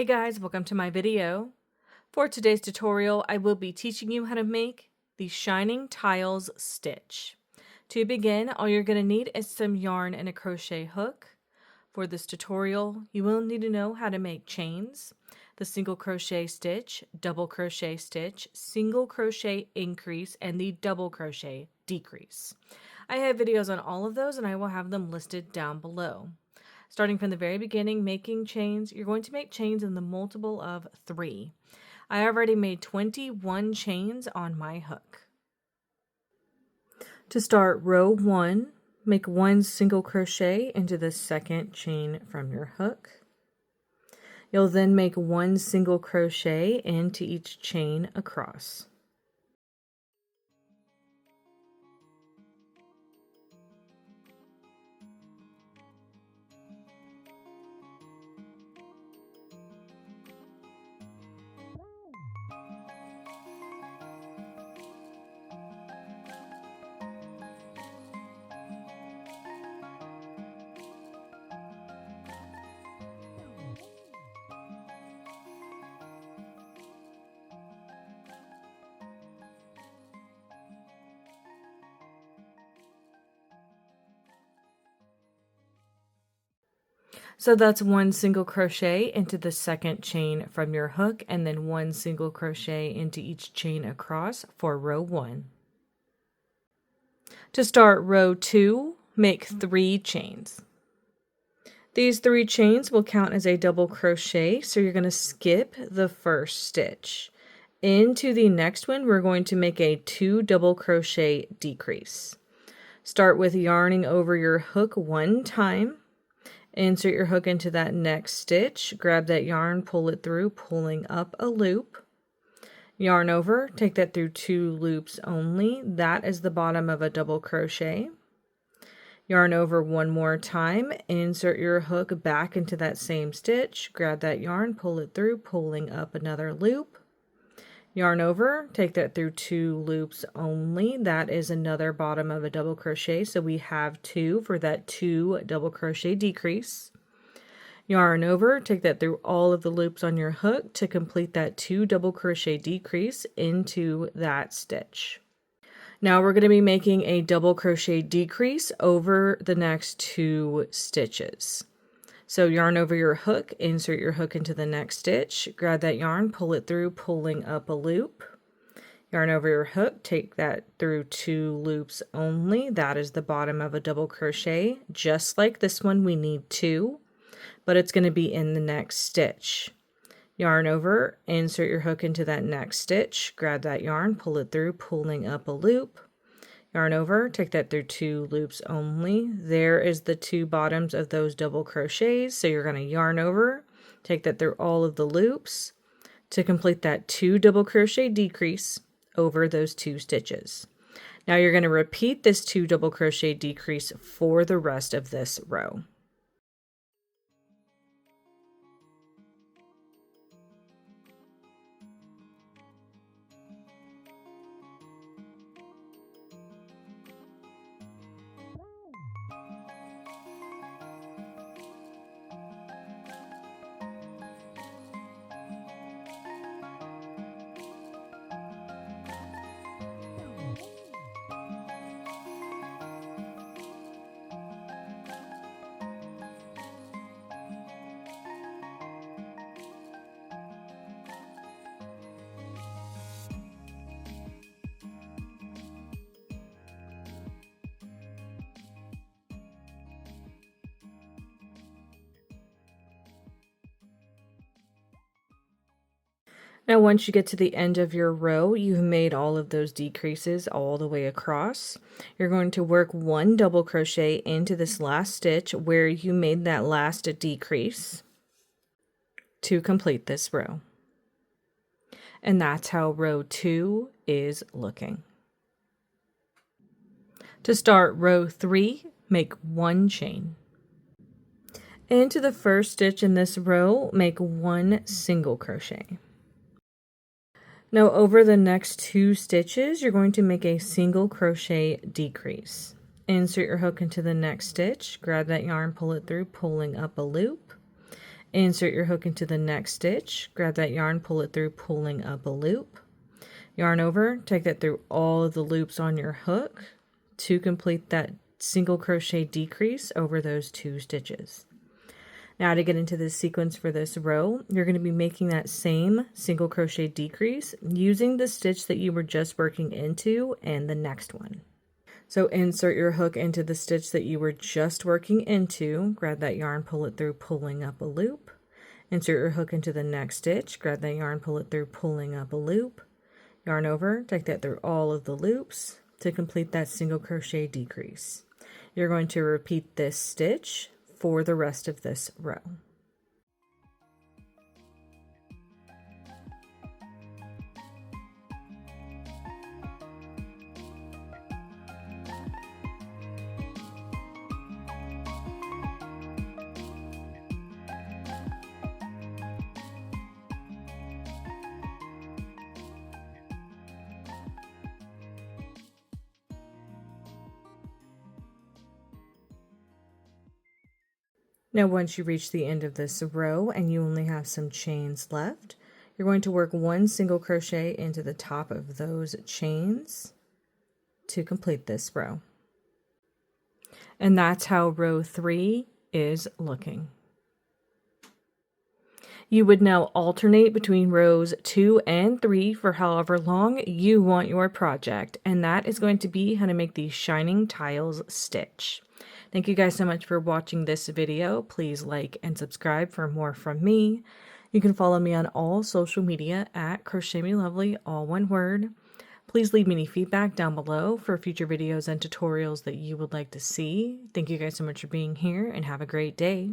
Hey guys, welcome to my video. For today's tutorial, I will be teaching you how to make the shining tiles stitch. To begin, all you're going to need is some yarn and a crochet hook. For this tutorial, you will need to know how to make chains, the single crochet stitch, double crochet stitch, single crochet increase, and the double crochet decrease. I have videos on all of those and I will have them listed down below. Starting from the very beginning, making chains, you're going to make chains in the multiple of 3. I already made 21 chains on my hook. To start row 1, make 1 single crochet into the second chain from your hook. You'll then make 1 single crochet into each chain across. So that's 1 single crochet into the second chain from your hook and then 1 single crochet into each chain across for row 1. To start row 2, make 3 chains. These 3 chains will count as a double crochet, so you're going to skip the first stitch. Into the next one, we're going to make a 2 double crochet decrease. Start with yarning over your hook 1 time. Insert your hook into that next stitch, grab that yarn, pull it through, pulling up a loop. Yarn over, take that through 2 loops only. That is the bottom of a double crochet. Yarn over 1 more time, insert your hook back into that same stitch, grab that yarn, pull it through, pulling up another loop. Yarn over, take that through 2 loops only. That is another bottom of a double crochet, so we have 2 for that 2 double crochet decrease. Yarn over, take that through all of the loops on your hook to complete that 2 double crochet decrease into that stitch. Now we're going to be making a double crochet decrease over the next 2 stitches. So yarn over your hook, insert your hook into the next stitch, grab that yarn, pull it through, pulling up a loop. Yarn over your hook, take that through 2 loops only. That is the bottom of a double crochet. Just like this one, we need 2, but it's going to be in the next stitch. Yarn over, insert your hook into that next stitch, grab that yarn, pull it through, pulling up a loop. Yarn over, take that through 2 loops only. There is the 2 bottoms of those double crochets. So you're going to yarn over, take that through all of the loops to complete that 2 double crochet decrease over those 2 stitches. Now you're going to repeat this 2 double crochet decrease for the rest of this row. Now once you get to the end of your row, you've made all of those decreases all the way across. You're going to work 1 double crochet into this last stitch where you made that last decrease to complete this row. And that's how row 2 is looking. To start row 3, make 1 chain. Into the first stitch in this row, make 1 single crochet. Now over the next 2 stitches, you're going to make a single crochet decrease. Insert your hook into the next stitch, grab that yarn, pull it through, pulling up a loop. Insert your hook into the next stitch, grab that yarn, pull it through, pulling up a loop. Yarn over, take that through all of the loops on your hook to complete that single crochet decrease over those 2 stitches. Now to get into this sequence for this row, you're going to be making that same single crochet decrease using the stitch that you were just working into and the next one. So insert your hook into the stitch that you were just working into, grab that yarn, pull it through, pulling up a loop. Insert your hook into the next stitch, grab that yarn, pull it through, pulling up a loop. Yarn over, take that through all of the loops to complete that single crochet decrease. You're going to repeat this stitch for the rest of this row. Now once you reach the end of this row and you only have some chains left, you're going to work 1 single crochet into the top of those chains to complete this row. And that's how row 3 is looking. You would now alternate between rows 2 and 3 for however long you want your project, and that is going to be how to make these shining tiles stitch. Thank you guys so much for watching this video. Please like and subscribe for more from me. You can follow me on all social media at Crochet Me Lovely, all one word. Please leave me any feedback down below for future videos and tutorials that you would like to see. Thank you guys so much for being here and have a great day.